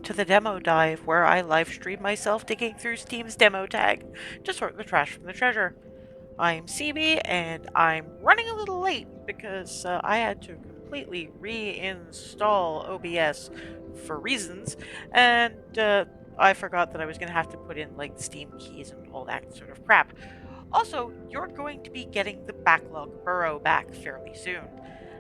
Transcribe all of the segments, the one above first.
to the demo dive, where I live stream myself digging through Steam's demo tag to sort the trash from the treasure. I'm CB, and I'm running a little late because I had to completely reinstall OBS for reasons, and I forgot that I was going to have to put in like Steam keys and all that sort of crap. Also, you're going to be getting the backlog burrow back fairly soon.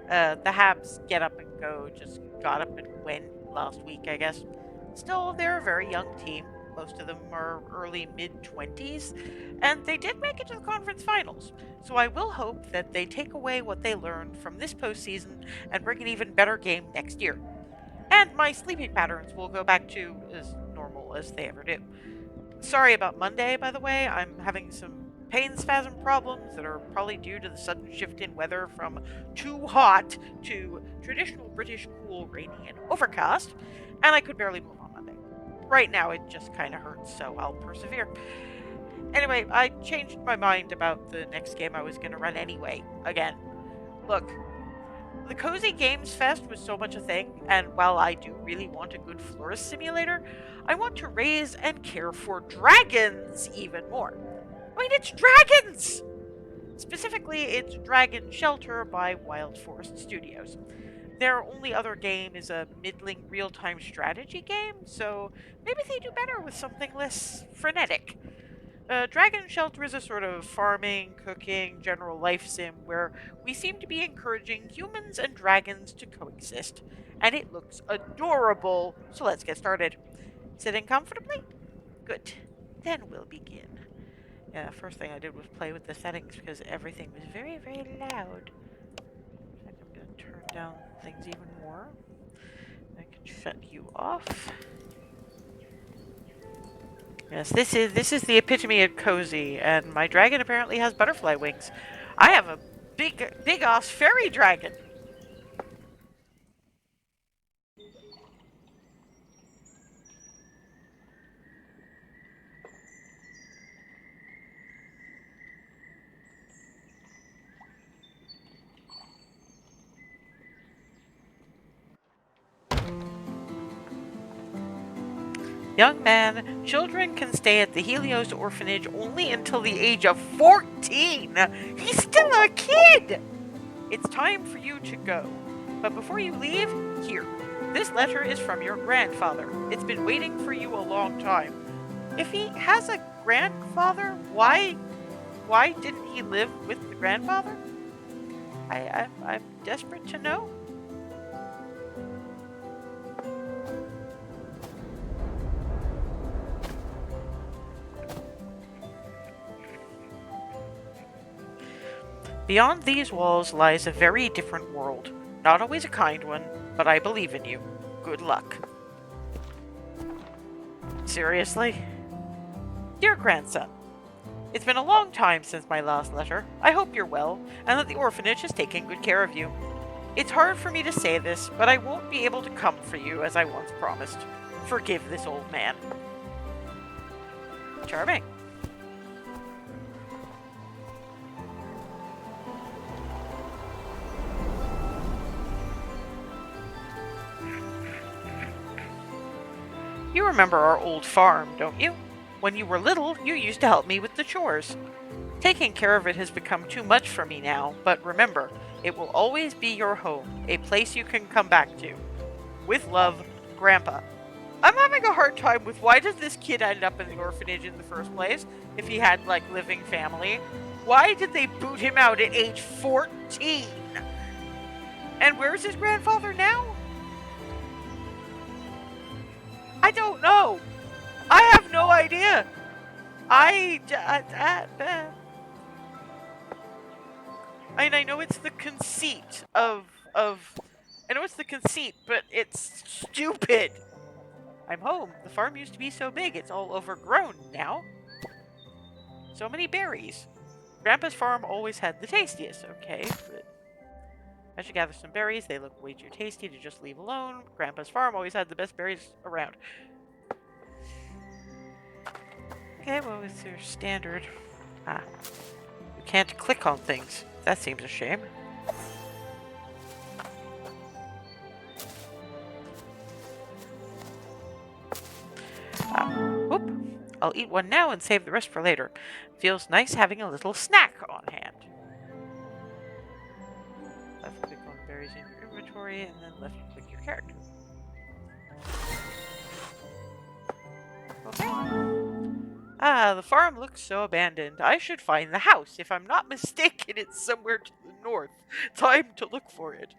The Habs Get Up and Go just got up and went last week, I guess. Still, they're a very young team. Most of them are early mid-20s, and they did make it to the conference finals. So I will hope that they take away what they learned from this postseason and bring an even better game next year. And my sleeping patterns will go back to as normal as they ever do. Sorry about Monday, by the way. I'm having some pain spasm problems that are probably due to the sudden shift in weather from too hot to traditional British cool, rainy, and overcast, and I could barely move on Monday. Right now, it just kind of hurts, so I'll persevere. Anyway, I changed my mind about the next game I was going to run anyway, again. Look, the Cozy Games Fest was so much a thing, and while I do really want a good florist simulator, I want to raise and care for dragons even more. I mean, it's dragons! Specifically, it's Dragon Shelter by Wild Forest Studios. Their only other game is a middling real-time strategy game, so maybe they do better with something less frenetic. Dragon Shelter is a sort of farming, cooking, general life sim where we seem to be encouraging humans and dragons to coexist. And it looks adorable, so let's get started. Sitting comfortably? Good. Then we'll begin. Yeah, first thing I did was play with the settings because everything was very, very loud. In fact, I'm going to turn down things even more. I can shut you off. Yes, this is the epitome of cozy, and my dragon apparently has butterfly wings. I have a big ass fairy dragon. Young man, children can stay at the Helios orphanage only until the age of 14. He's still a kid. It's time for you to go. But before you leave, here. This letter is from your grandfather. It's been waiting for you a long time. If he has a grandfather, why didn't he live with the grandfather? I'm desperate to know. Beyond these walls lies a very different world. Not always a kind one, but I believe in you. Good luck. Seriously? Dear grandson, it's been a long time since my last letter. I hope you're well, and that the orphanage has taken good care of you. It's hard for me to say this, but I won't be able to come for you as I once promised. Forgive this old man. Charming. You remember our old farm, don't you? When you were little, you used to help me with the chores. Taking care of it has become too much for me now, but remember, it will always be your home, a place you can come back to. With love, Grandpa. I'm having a hard time with why does this kid end up in the orphanage in the first place, if he had, like, living family? Why did they boot him out at age 14? And where's his grandfather now? I don't know. I have no idea. I know it's the conceit of I know it's the conceit, but it's stupid. I'm home. The farm used to be so big, it's all overgrown now. So many berries. Grandpa's farm always had the tastiest, okay, but I should gather some berries. They look way too tasty to just leave alone. Grandpa's farm always had the best berries around. Okay, well, it's your standard. You can't click on things. That seems a shame. I'll eat one now and save the rest for later. Feels nice having a little snack on hand. Left click on the berries in your inventory and then left click your character. Okay. The farm looks so abandoned. I should find the house. If I'm not mistaken, it's somewhere to the north. Time to look for it.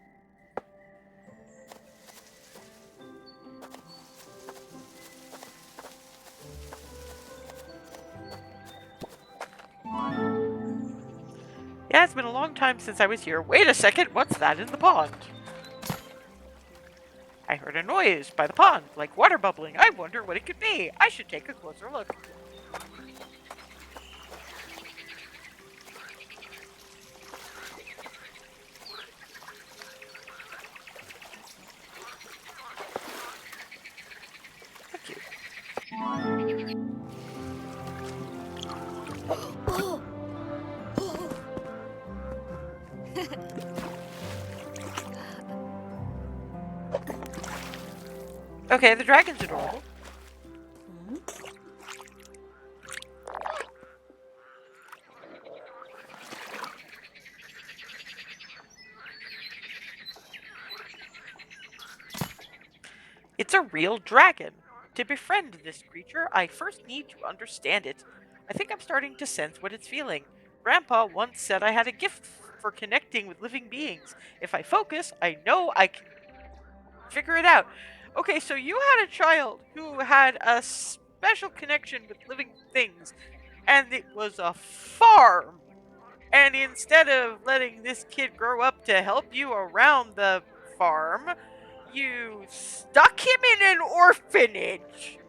Yeah, it's been a long time since I was here. Wait a second, what's that in the pond? I heard a noise by the pond, like water bubbling. I wonder what it could be. I should take a closer look. Thank you. Okay, the dragon's adorable. It's a real dragon. To befriend this creature, I first need to understand it. I think I'm starting to sense what it's feeling. Grandpa once said I had a gift for connecting with living beings. If I focus, I know I can figure it out. Okay, so you had a child who had a special connection with living things, and it was a farm. And instead of letting this kid grow up to help you around the farm, you stuck him in an orphanage.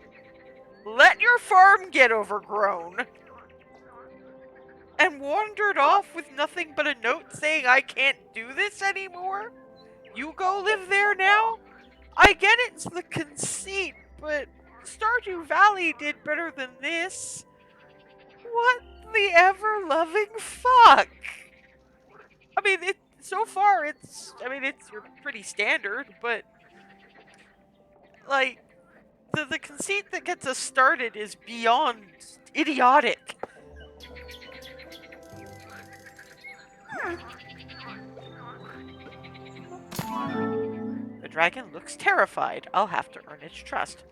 Let your farm get overgrown. And wandered off with nothing but a note saying, I can't do this anymore? You go live there now? I get it's the conceit, but Stardew Valley did better than this. What the ever-loving fuck? I mean, so far it's you're pretty standard, but like the conceit that gets us started is beyond idiotic. The dragon looks terrified. I'll have to earn its trust.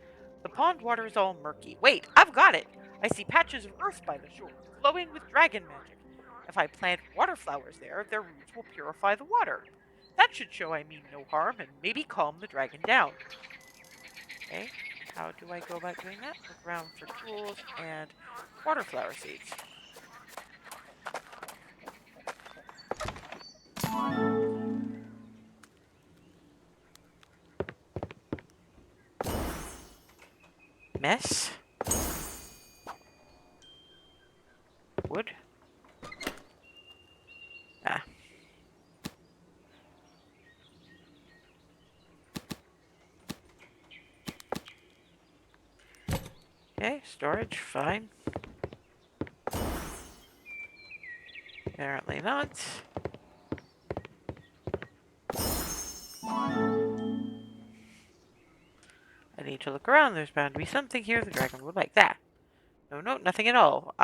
The pond water is all murky. Wait, I've got it! I see patches of earth by the shore, glowing with dragon magic. If I plant water flowers there, their roots will purify the water. That should show I mean no harm and maybe calm the dragon down. Okay, how do I go about doing that? Look around for tools and water flower seeds. Mess. Wood. Ah. Okay, storage, fine. Apparently not. I need to look around. There's bound to be something here the dragon would like. That. No, nothing at all.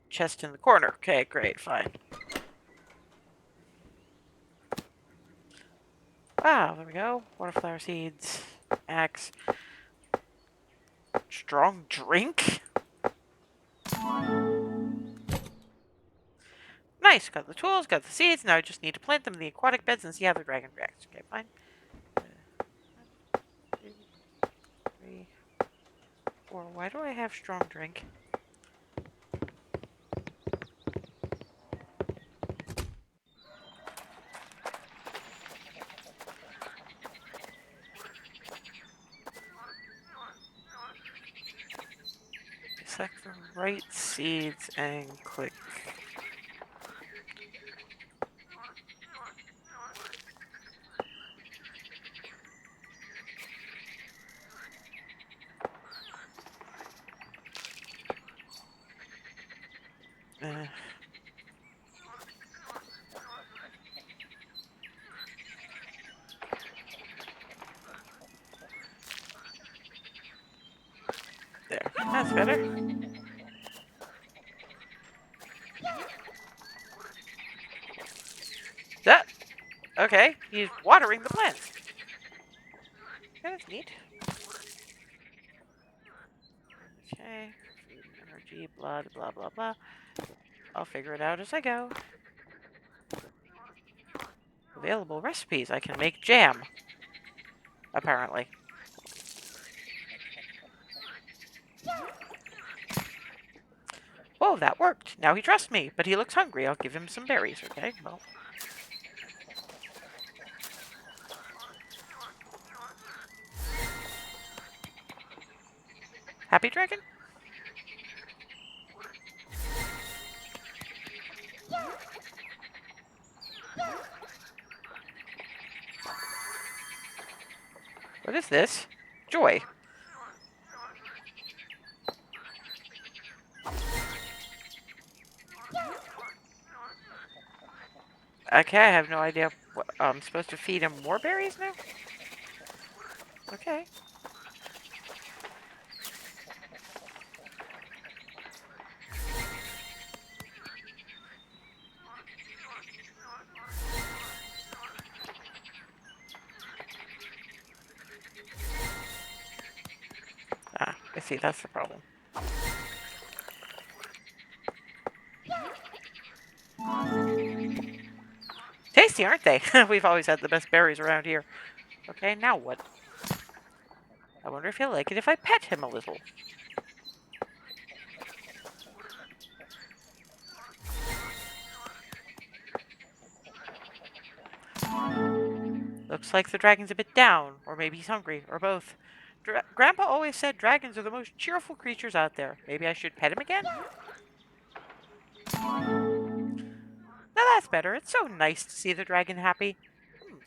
Chest in the corner. Okay, great, fine. Wow, there we go. Water flower seeds. Axe. Strong drink? Nice, got the tools, got the seeds. Now I just need to plant them in the aquatic beds and see how the dragon reacts. Okay, fine. 1, 2, 3, 4. Why do I have strong drink? Select the right seeds and click. There, that's better. That, okay, he's watering the plants. That's neat. Okay, food and energy, blah, blah, blah, blah. I'll figure it out as I go. Available recipes. I can make jam. Apparently. Oh, that worked. Now he trusts me, but he looks hungry. I'll give him some berries, okay? Well. Happy dragon? What is this? Joy. Okay, I have no idea. I'm supposed to feed him more berries now? Okay. Ah, I see. That's the problem. Tasty, aren't they? We've always had the best berries around here. Okay, now what? I wonder if he'll like it if I pet him a little. Looks like the dragon's a bit down, or maybe he's hungry, or both. Grandpa always said dragons are the most cheerful creatures out there. Maybe I should pet him again? Now that's better. It's so nice to see the dragon happy.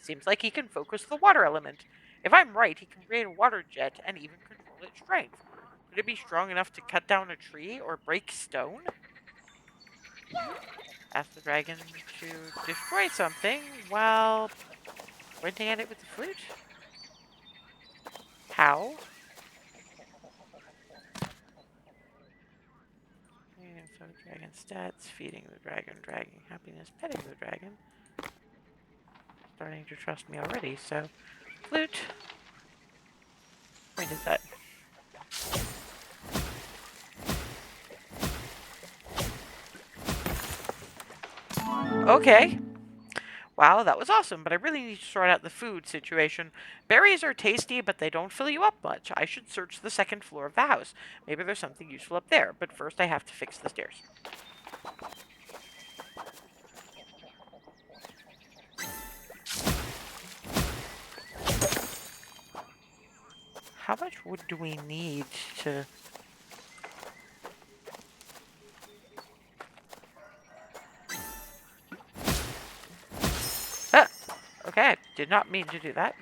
Seems like he can focus the water element. If I'm right, he can create a water jet and even control its strength. Could it be strong enough to cut down a tree or break stone? Ask the dragon to destroy something while pointing at it with the flute? How? So dragon stats, feeding the dragon, dragon happiness, petting the dragon. Starting to trust me already, so flute. Where is that? Okay. Wow, that was awesome, but I really need to sort out the food situation. Berries are tasty, but they don't fill you up much. I should search the second floor of the house. Maybe there's something useful up there, but first I have to fix the stairs. How much wood do we need to... Ah! Okay, I did not mean to do that.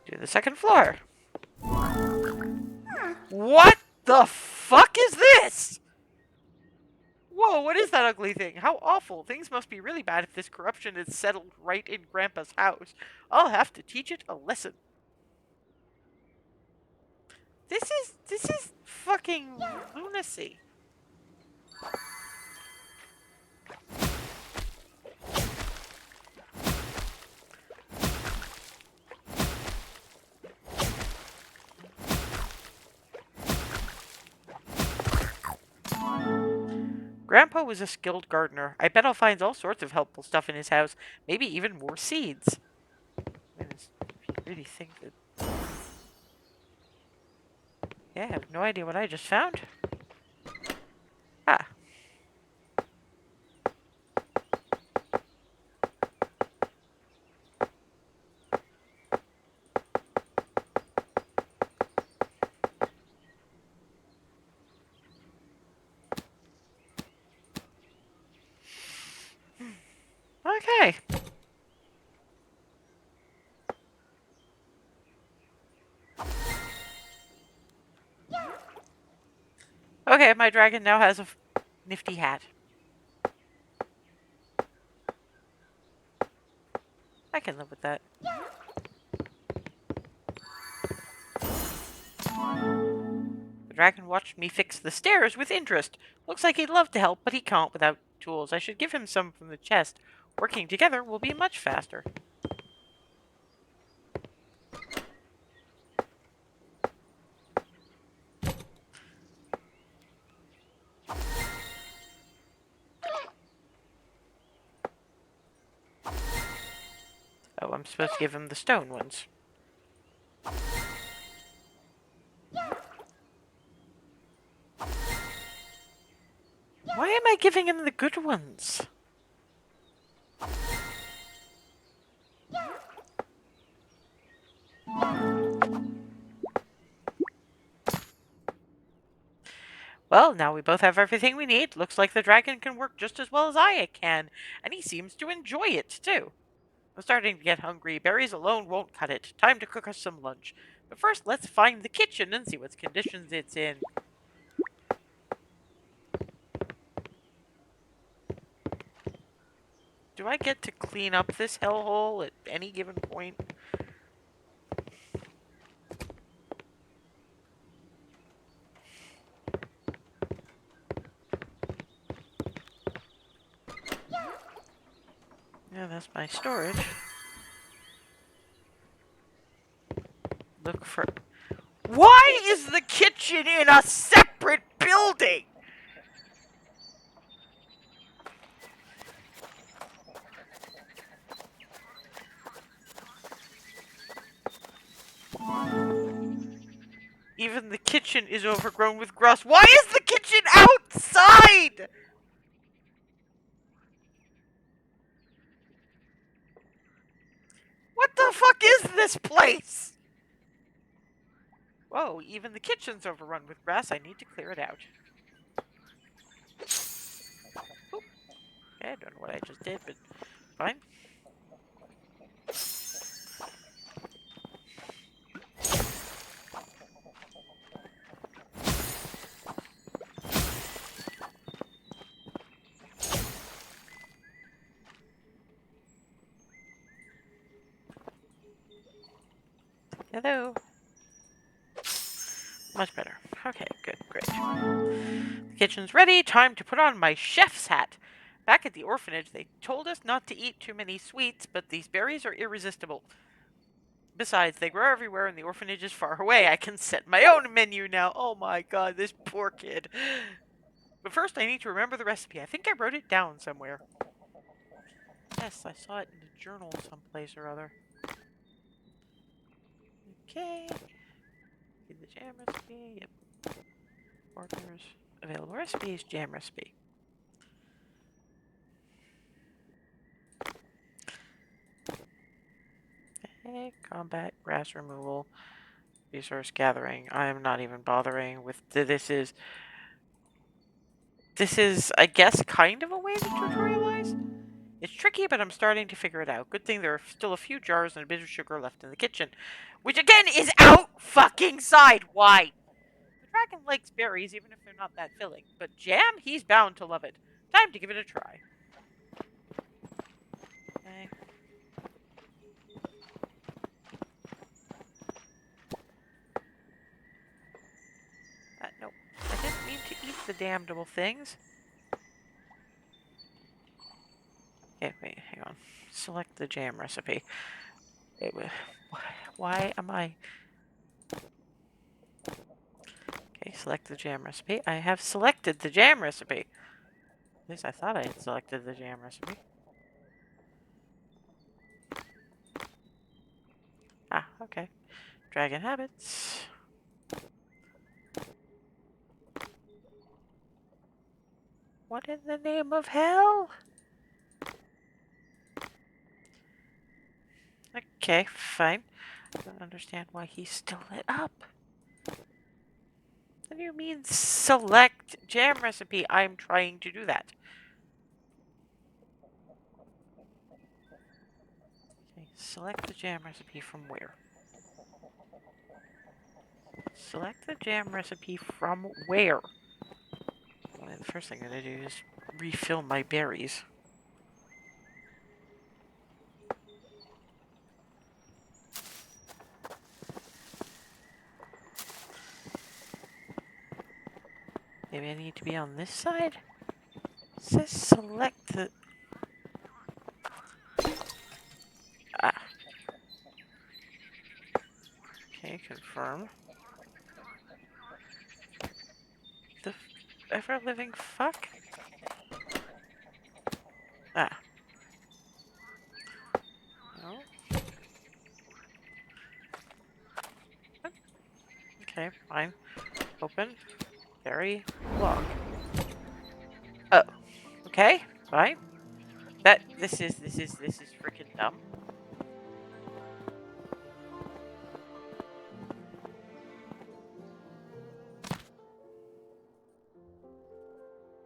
Do the second floor. What the fuck is this? Whoa, what is that ugly thing? How awful. Things must be really bad if this corruption is settled right in Grandpa's house. I'll have to teach it a lesson. This is fucking lunacy. Grandpa was a skilled gardener. I bet I'll find all sorts of helpful stuff in his house. Maybe even more seeds. If you really think that... Yeah, I have no idea what I just found. Ah. Okay. Okay, my dragon now has a nifty hat. I can live with that. The dragon watched me fix the stairs with interest. Looks like he'd love to help, but he can't without tools. I should give him some from the chest. Working together will be much faster. Oh, I'm supposed to give him the stone ones. Why am I giving him the good ones? Well, now we both have everything we need. Looks like the dragon can work just as well as I can, and he seems to enjoy it, too. I'm starting to get hungry. Berries alone won't cut it. Time to cook us some lunch. But first, let's find the kitchen and see what conditions it's in. Do I get to clean up this hellhole at any given point? Yeah, that's my storage. Look for... Why is the kitchen in a separate building? Even the kitchen is overgrown with grass. Why is the kitchen outside? What the fuck is this place? Whoa, even the kitchen's overrun with grass. I need to clear it out. Oop. Okay, I don't know what I just did, but fine. Hello. Much better. Okay, good, great. The kitchen's ready. Time to put on my chef's hat. Back at the orphanage, they told us not to eat too many sweets, but these berries are irresistible. Besides, they grow everywhere and the orphanage is far away. I can set my own menu now. Oh my god, this poor kid. But first, I need to remember the recipe. I think I wrote it down somewhere. Yes, I saw it in a journal someplace or other. Okay. Get the jam recipe. Yep. Orders. Available recipes. Jam recipe. Okay. Combat. Grass removal. Resource gathering. I am not even bothering with... This is, I guess, kind of a way to tutorialize? It's tricky, but I'm starting to figure it out. Good thing there are still a few jars and a bit of sugar left in the kitchen. Which, again, is out fucking side. Why? The dragon likes berries, even if they're not that filling. But jam? He's bound to love it. Time to give it a try. Okay. No. I didn't mean to eat the damnable things. Okay, wait, hang on. Select the jam recipe. Why am I... Okay, select the jam recipe. I have selected the jam recipe. At least I thought I had selected the jam recipe. Ah, okay. Dragon habits. What in the name of hell? Okay, fine. I don't understand why he's still lit up. What do you mean select jam recipe? I'm trying to do that. Okay, select the jam recipe from where? Select the jam recipe from where? Well, the first thing I'm going to do is refill my berries. Maybe I need to be on this side? It says select the... Ah. Okay, confirm. The ever-living fuck? Ah. No. Okay, fine. Open. Very log. Oh. Okay, fine. This is freaking dumb.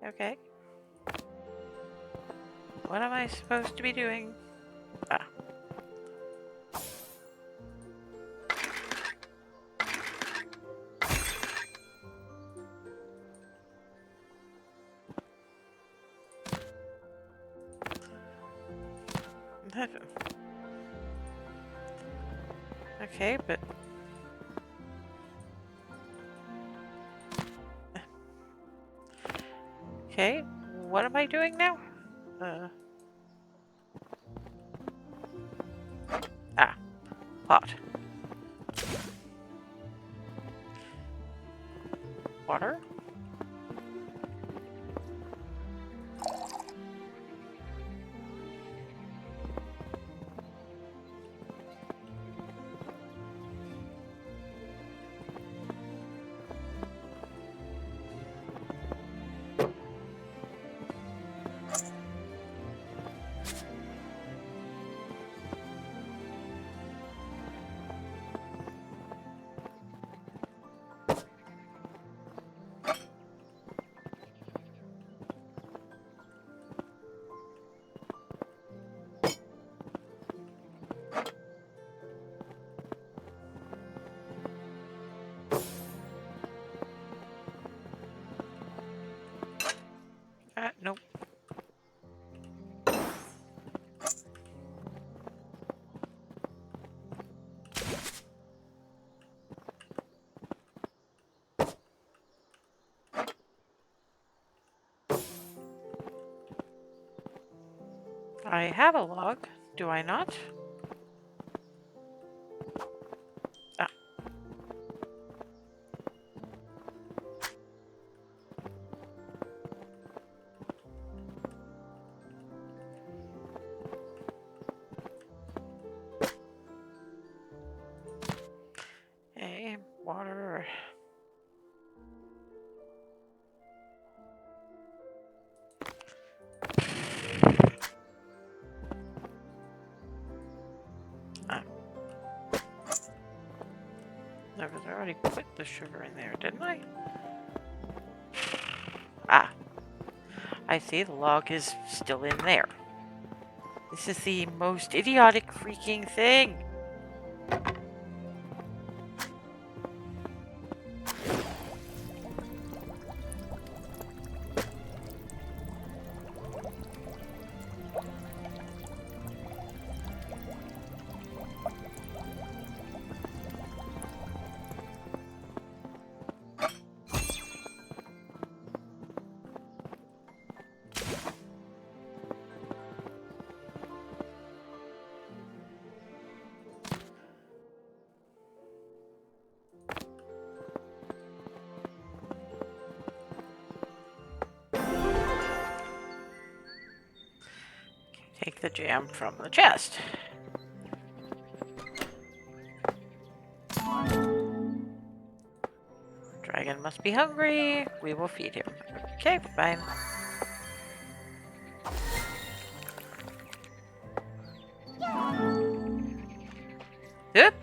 Okay. What am I supposed to be doing? Ah. Okay, but... Okay, what am I doing now? Ah, pot. Water? Nope. I have a log, do I not? Ah. Hey, water. Ah. No, because I already put the sugar in there, didn't I? Ah. I see the log is still in there. This is the most idiotic freaking thing. Take the jam from the chest. Dragon must be hungry. We will feed him. Okay, fine. Yep.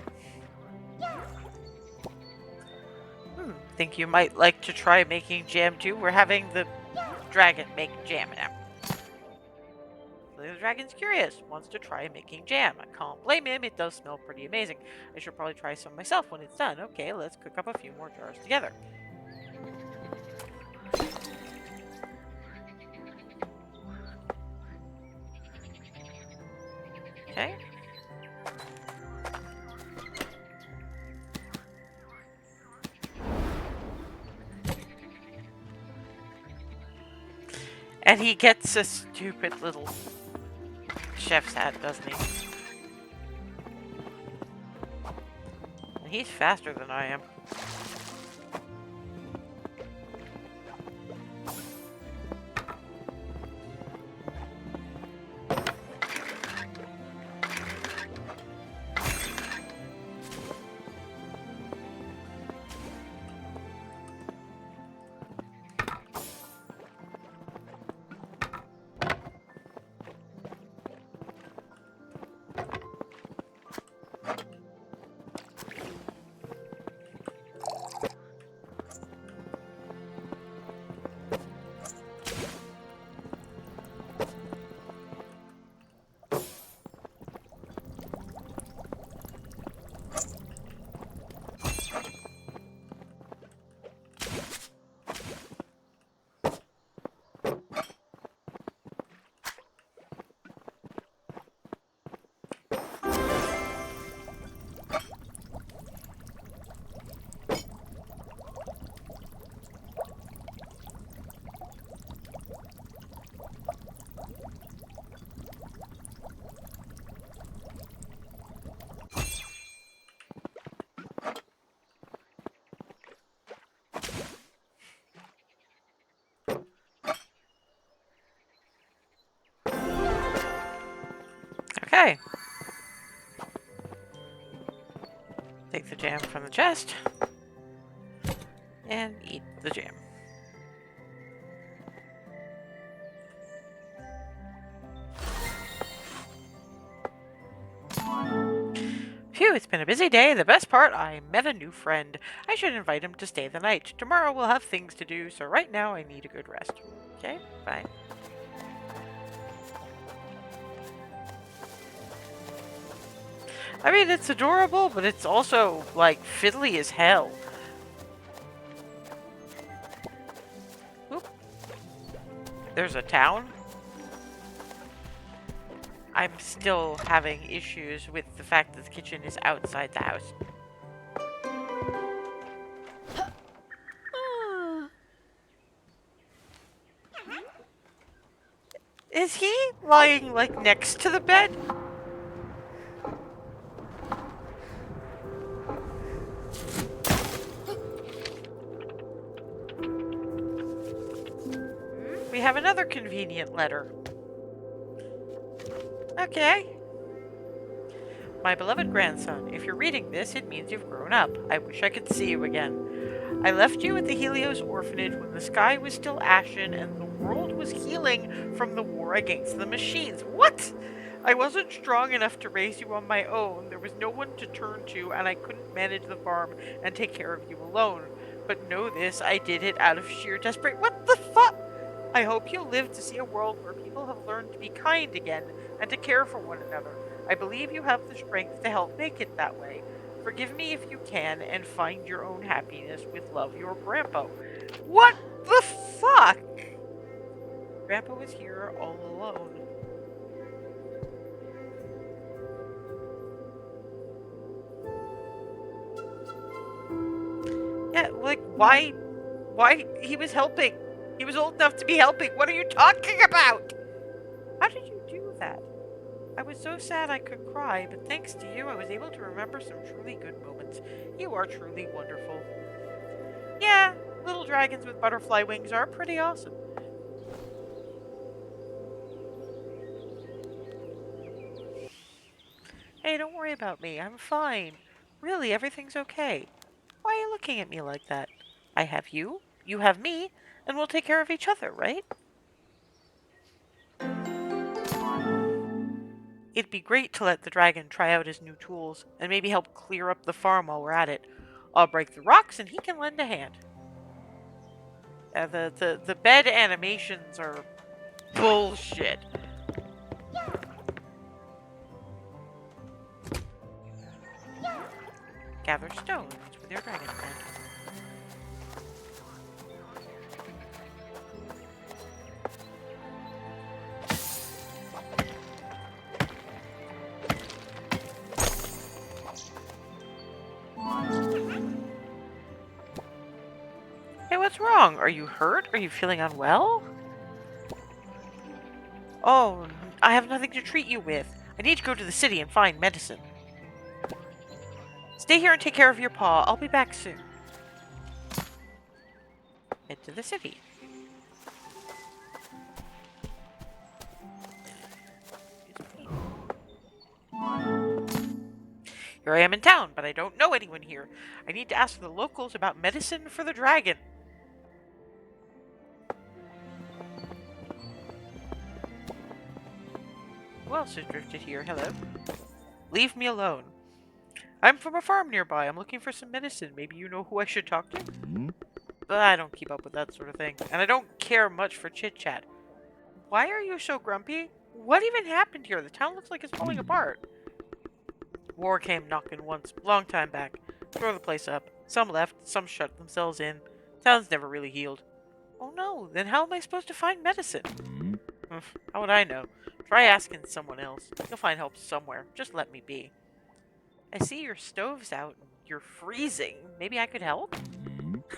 Think you might like to try making jam too? We're having the dragon make jam now. The dragon's curious, wants to try making jam. I can't blame him, it does smell pretty amazing. I should probably try some myself when it's done. Okay, let's cook up a few more jars together. Okay. And he gets a stupid little chef's hat, doesn't he? And he's faster than I am. Okay. Take the jam from the chest. And eat the jam. Phew, it's been a busy day. The best part, I met a new friend. I should invite him to stay the night. Tomorrow we'll have things to do, so right now I need a good rest. Okay, fine. I mean, it's adorable, but it's also, like, fiddly as hell. Oop. There's a town. I'm still having issues with the fact that the kitchen is outside the house. Is he lying, like, next to the bed? We have another convenient letter. Okay. My beloved grandson, if you're reading this, it means you've grown up. I wish I could see you again. I left you at the Helios orphanage when the sky was still ashen and the world was healing from the war against the machines. What? I wasn't strong enough to raise you on my own. There was no one to turn to, and I couldn't manage the farm and take care of you alone. But know this, I did it out of sheer desperation. What the fuck? I hope you'll live to see a world where people have learned to be kind again and to care for one another. I believe you have the strength to help make it that way. Forgive me if you can, and find your own happiness. With love, your Grandpa. What the fuck? Grandpa was here all alone. Yeah, like, why he was helping? He was old enough to be helping. What are you talking about? How did you do that? I was so sad I could cry, but thanks to you, I was able to remember some truly good moments. You are truly wonderful. Yeah, little dragons with butterfly wings are pretty awesome. Hey, don't worry about me. I'm fine. Really, everything's okay. Why are you looking at me like that? I have you, you have me, and we'll take care of each other, right? It'd be great to let the dragon try out his new tools, and maybe help clear up the farm while we're at it. I'll break the rocks and he can lend a hand. The bed animations are bullshit. Gather stones with your dragon friend. Hey, what's wrong? Are you hurt? Are you feeling unwell? Oh, I have nothing to treat you with. I need to go to the city and find medicine. Stay here and take care of your paw. I'll be back soon. Head to the city. Here I am in town, but I don't know anyone here. I need to ask the locals about medicine for the dragon. Who else has drifted here? Hello? Leave me alone. I'm from a farm nearby. I'm looking for some medicine. Maybe you know who I should talk to? But I don't keep up with that sort of thing. And I don't care much for chit-chat. Why are you so grumpy? What even happened here? The town looks like it's falling apart. War came knocking once, long time back. Tore the place up. Some left, some shut themselves in. Town's never really healed. Oh no, then how am I supposed to find medicine? How would I know? Try asking someone else. You'll find help somewhere. Just let me be. I see your stove's out and you're freezing. Maybe I could help?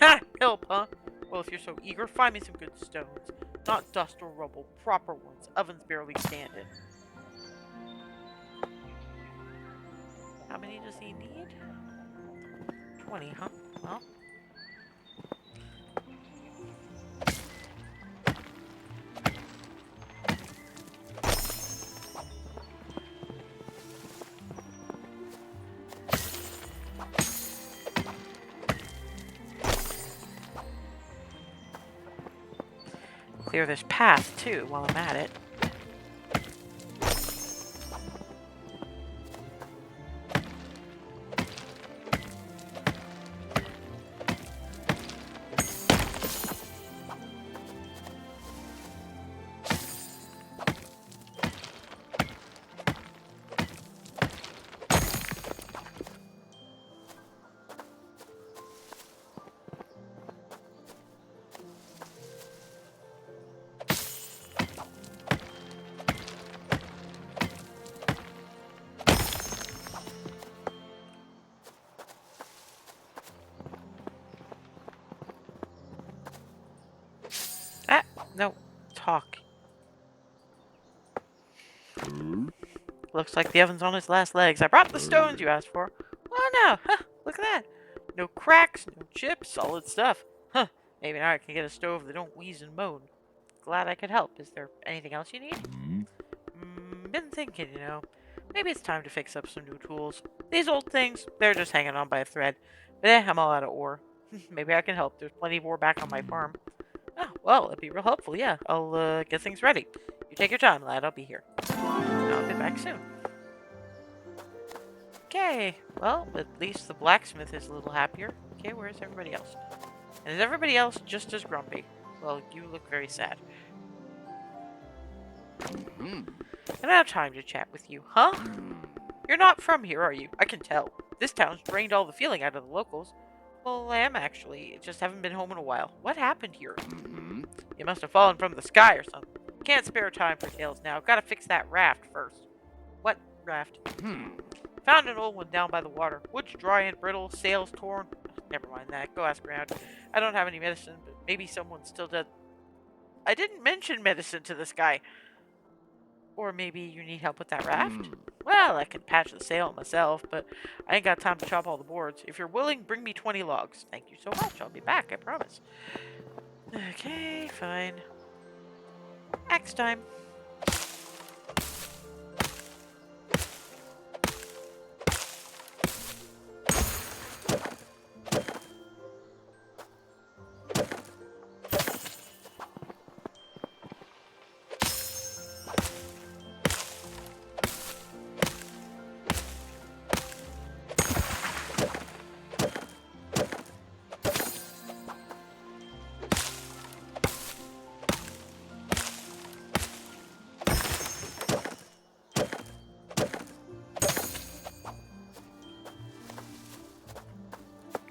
Ha! Help, huh? Well, if you're so eager, find me some good stones. Not dust or rubble, proper ones. Ovens barely standing. How many does he need? 20, huh? Well. Clear this path, too, while I'm at it. Ah, no. Talk. Looks like the oven's on its last legs. I brought the stones you asked for. Oh no! Huh, look at that. No cracks, no chips, solid stuff. Huh, maybe now I can get a stove that don't wheeze and moan. Glad I could help. Is there anything else you need? Been thinking, you know. Maybe it's time to fix up some new tools. These old things, they're just hanging on by a thread. But I'm all out of ore. Maybe I can help. There's plenty of ore back on my farm. Oh, well, it'd be real helpful, yeah. I'll get things ready. You take your time, lad. I'll be here. I'll be back soon. Okay, well, at least the blacksmith is a little happier. Okay, where's everybody else? And is everybody else just as grumpy? Well, you look very sad. I don't have time to chat with you, huh? You're not from here, are you? I can tell. This town's drained all the feeling out of the locals. Well, I am actually. Just haven't been home in a while. What happened here? You must have fallen from the sky or something. Can't spare time for tales now. Gotta fix that raft first. What raft? Found an old one down by the water. Wood's dry and brittle, sails torn. Never mind that. Go ask around. I don't have any medicine, but maybe someone still does. I didn't mention medicine to this guy. Or maybe you need help with that raft? Well, I can patch the sail myself, but I ain't got time to chop all the boards. If you're willing, bring me 20 logs. Thank you so much. I'll be back, I promise. Okay, fine. Axe time.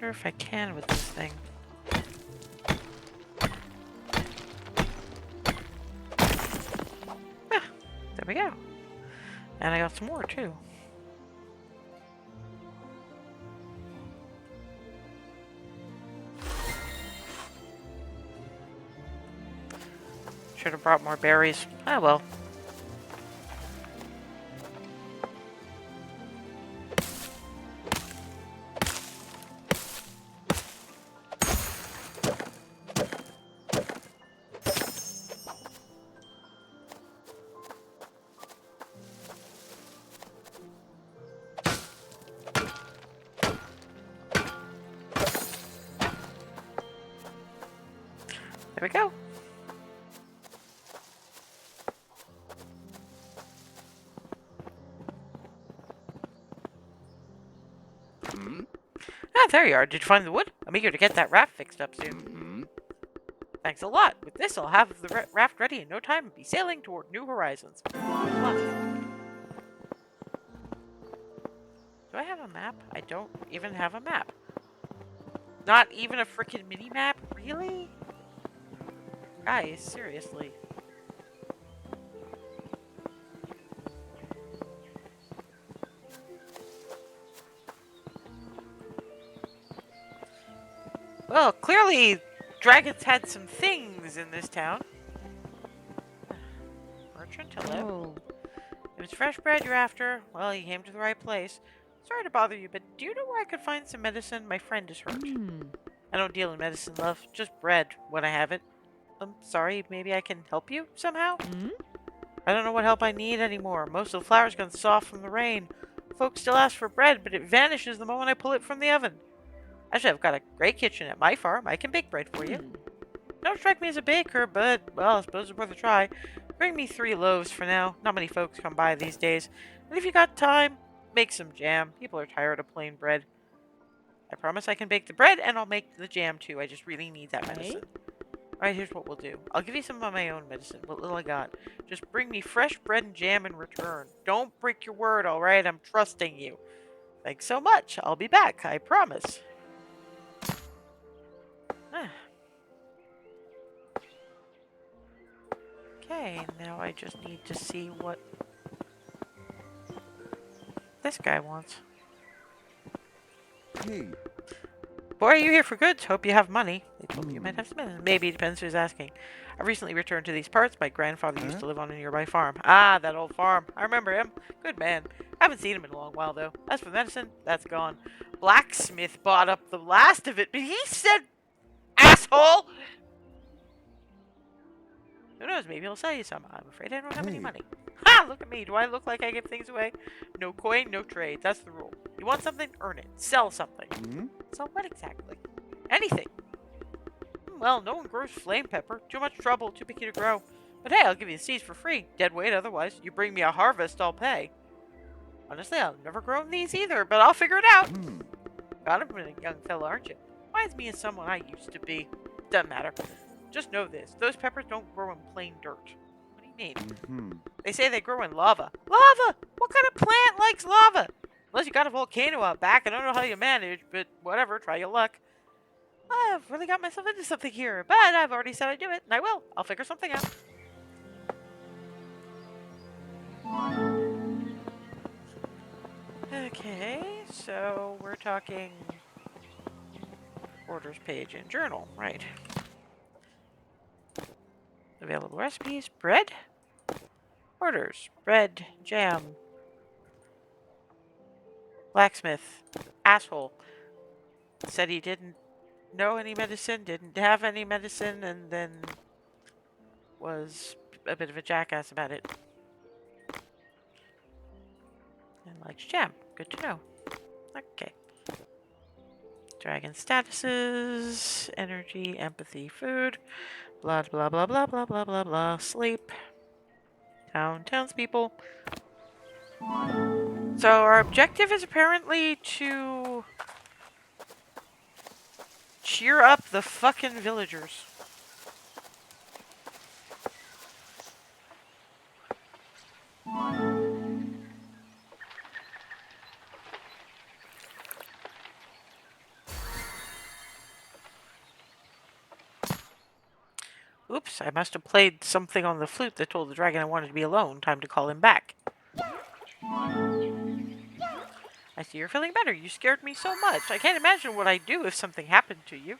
I wonder if I can with this thing. Ah, there we go. And I got some more too. Should have brought more berries. Ah well. There we go. Ah, there you are. Did you find the wood? I'm eager to get that raft fixed up soon. Thanks a lot. With this, I'll have the raft ready in no time and be sailing toward new horizons. Good luck. Do I have a map? I don't even have a map. Not even a freaking mini map? Really? Guys, seriously. Well, clearly, dragons had some things in this town. Merchant, hello? If it's fresh bread you're after, well, you came to the right place. Sorry to bother you, but do you know where I could find some medicine? My friend is hurt. I don't deal in medicine, love. Just bread, when I have it. I'm sorry, maybe I can help you somehow? I don't know what help I need anymore. Most of the flour's gone soft from the rain. Folks still ask for bread, but it vanishes the moment I pull it from the oven. Actually, I've got a great kitchen at my farm. I can bake bread for you. Don't strike me as a baker, but, well, I suppose it's worth a try. Bring me 3 loaves for now. Not many folks come by these days. And if you got time, make some jam. People are tired of plain bread. I promise I can bake the bread, and I'll make the jam too. I just really need that medicine. Alright, here's what we'll do. I'll give you some of my own medicine, what little I got. Just bring me fresh bread and jam in return. Don't break your word, alright? I'm trusting you. Thanks so much. I'll be back, I promise. Okay, now I just need to see what this guy wants. Hey. Boy, are you here for goods? Hope you have money. They told me you might have some medicine. Maybe, depends who's asking. I recently returned to these parts. My grandfather used to live on a nearby farm. Ah, that old farm. I remember him. Good man. Haven't seen him in a long while, though. As for medicine, that's gone. Blacksmith bought up the last of it, but he said, asshole! Who knows, maybe he'll sell you some. I'm afraid I don't have any money. Ha! Look at me. Do I look like I give things away? No coin, no trade. That's the rule. You want something? Earn it. Sell something. Sell what exactly? Anything. Well, no one grows flame pepper. Too much trouble, too picky to grow. But hey, I'll give you the seeds for free. Dead weight otherwise. You bring me a harvest, I'll pay. Honestly, I've never grown these either, but I'll figure it out. Got him, a young fella, aren't you? Reminds me of someone I used to be. Doesn't matter. Just know this. Those peppers don't grow in plain dirt. What do you mean? They say they grow in lava. Lava! What kind of plant likes lava? Unless you got a volcano out back. I don't know how you manage, but whatever. Try your luck. I've really got myself into something here, but I've already said I'd do it, and I will. I'll figure something out. Okay, so we're talking orders page and journal, right? Available recipes, bread, orders, bread, jam, blacksmith, asshole. Said he didn't know any medicine, didn't have any medicine, and then was a bit of a jackass about it. And likes jam. Good to know. Okay. Dragon statuses, energy, empathy, food, blah blah blah blah blah blah blah blah. Sleep. Townspeople. So our objective is apparently to cheer up the fucking villagers. Oops, I must have played something on the flute that told the dragon I wanted to be alone. Time to call him back. I see you're feeling better. You scared me so much. I can't imagine what I'd do if something happened to you.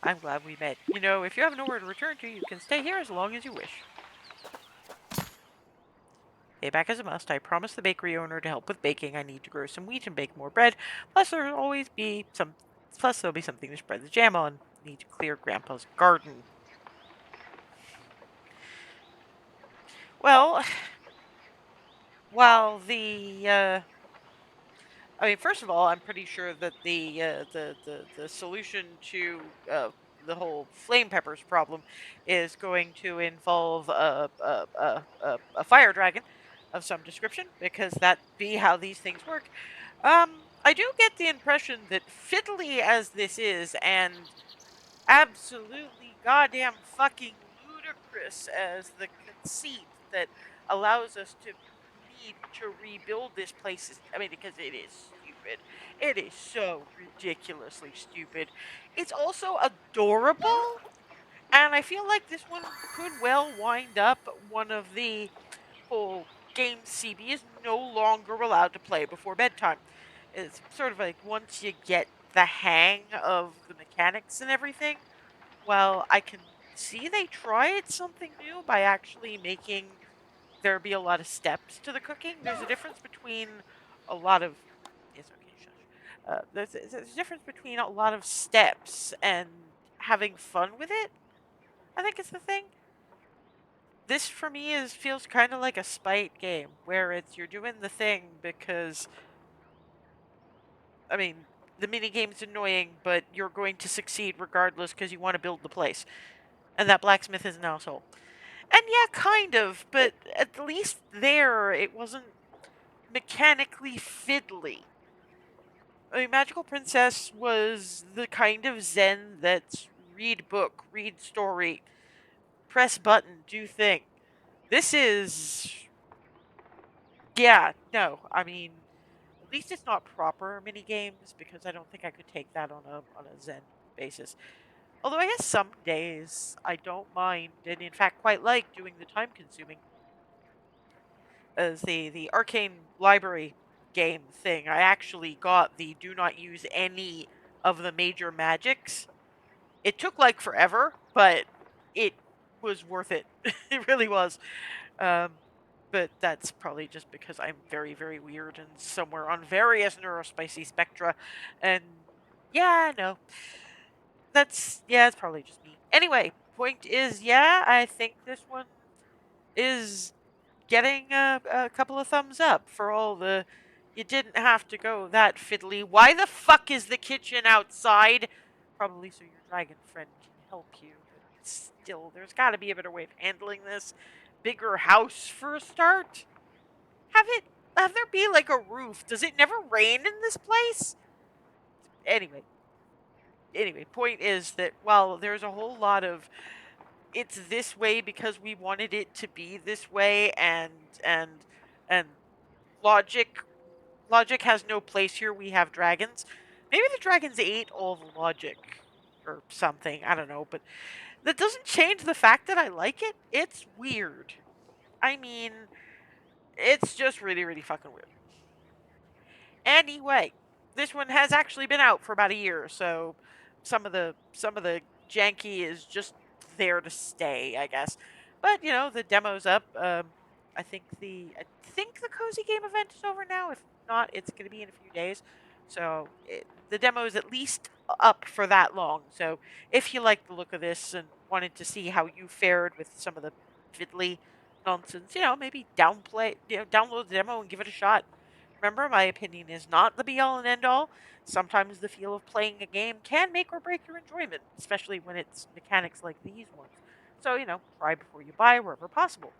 I'm glad we met. You know, if you have nowhere to return to, you can stay here as long as you wish. Payback is a must. I promised the bakery owner to help with baking. I need to grow some wheat and bake more bread. Plus, there'll be something to spread the jam on. Need to clear Grandpa's garden. Well, while the I mean, first of all, I'm pretty sure that the solution to the whole flame peppers problem is going to involve a fire dragon of some description, because that be how these things work. I do get the impression that fiddly as this is, and absolutely goddamn fucking ludicrous as the conceit that allows us to need to rebuild this place is, I mean, because it is stupid. It is so ridiculously stupid. It's also adorable, and I feel like this one could well wind up one of the whole games CB is no longer allowed to play before bedtime. It's sort of like once you get the hang of the mechanics and everything, well, I can see they tried something new by actually making there be a lot of steps to the cooking. There's a difference between a lot of yes, okay, shush. There's a difference between a lot of steps and having fun with it. I think it's the thing. This for me is feels kind of like a spite game where it's you're doing the thing because I mean the mini game's annoying, but you're going to succeed regardless because you want to build the place. And that blacksmith is an asshole. And yeah, kind of, but at least there it wasn't mechanically fiddly. I mean, Magical Princess was the kind of Zen that's read book, read story, press button, do thing. This is, yeah, no, I mean, at least it's not proper mini games because I don't think I could take that on a Zen basis. Although I guess some days I don't mind, and in fact quite like doing the time consuming as the arcane library game thing. I actually got the do not use any of the major magics. It took like forever, but it was worth it. It really was. Um, but that's probably just because I'm very, very weird and somewhere on various neurospicy spectra. And yeah, no, it's probably just me. Anyway, point is, yeah, I think this one is getting a couple of thumbs up for all the. You didn't have to go that fiddly. Why the fuck is the kitchen outside? Probably so your dragon friend can help you, but still, there's got to be a better way of handling this. Bigger house for a start. Have it. Have there be like a roof? Does it never rain in this place? Anyway, point is that while there's a whole lot of it's this way because we wanted it to be this way, and and logic has no place here. We have dragons. Maybe the dragons ate all the logic or something. I don't know, but that doesn't change the fact that I like it. It's weird. I mean, it's just really, really fucking weird. Anyway, this one has actually been out for about a year, so some of the janky is just there to stay, I guess. But you know, the demo's up. I think the cozy game event is over now. If not, it's going to be in a few days. So the demo is at least up for that long. So if you like the look of this and wanted to see how you fared with some of the fiddly nonsense, maybe download the demo and give it a shot. Remember, my opinion is not the be all and end all. Sometimes the feel of playing a game can make or break your enjoyment, especially when it's mechanics like these ones. So, try before you buy wherever possible.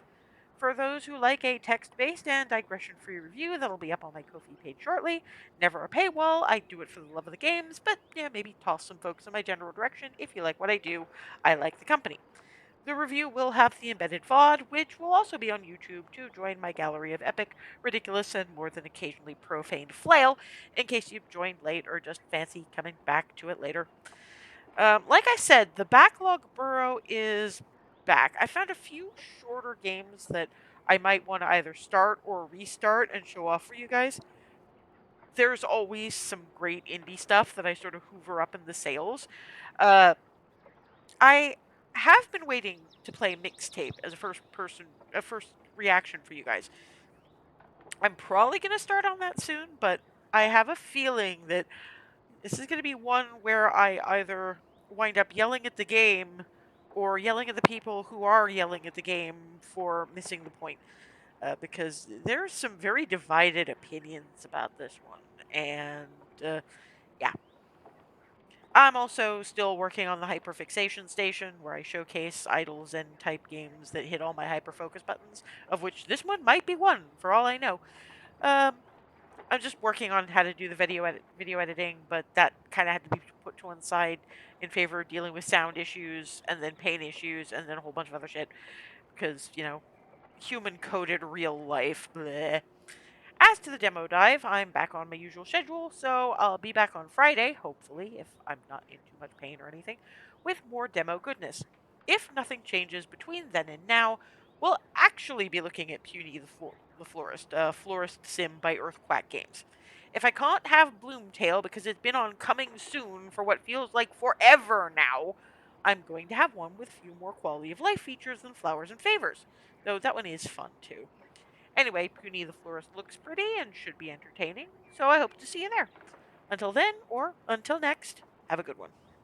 For those who like a text based and digression free review, that'll be up on my Ko-fi page shortly. Never a paywall, I do it for the love of the games, but yeah, maybe toss some folks in my general direction. If you like what I do, I like the company. The review will have the embedded VOD, which will also be on YouTube to join my gallery of epic, ridiculous, and more than occasionally profane flail, in case you've joined late or just fancy coming back to it later. Like I said, the backlog burrow is back. I found a few shorter games that I might want to either start or restart and show off for you guys. There's always some great indie stuff that I sort of hoover up in the sales. Uh, I have been waiting to play Mixtape as a first reaction for you guys. I'm probably going to start on that soon, but I have a feeling that this is going to be one where I either wind up yelling at the game or yelling at the people who are yelling at the game for missing the point. Because there's some very divided opinions about this one. And yeah. I'm also still working on the hyperfixation station where I showcase idols and type games that hit all my hyperfocus buttons, of which this one might be one for all I know. Um, I'm just working on how to do the video editing, but that kind of had to be put to one side in favor of dealing with sound issues and then pain issues and then a whole bunch of other shit because, human coded real life. Bleh. As to the demo dive, I'm back on my usual schedule, so I'll be back on Friday, hopefully, if I'm not in too much pain or anything, with more demo goodness. If nothing changes between then and now, we'll actually be looking at Puny the Florist, Florist Sim by Earthquack Games. If I can't have Bloomtail because it's been on coming soon for what feels like forever now, I'm going to have one with a few more quality of life features than Flowers and Favors, though that one is fun too. Anyway, Puny the Florist looks pretty and should be entertaining, so I hope to see you there. Until then, or until next, have a good one.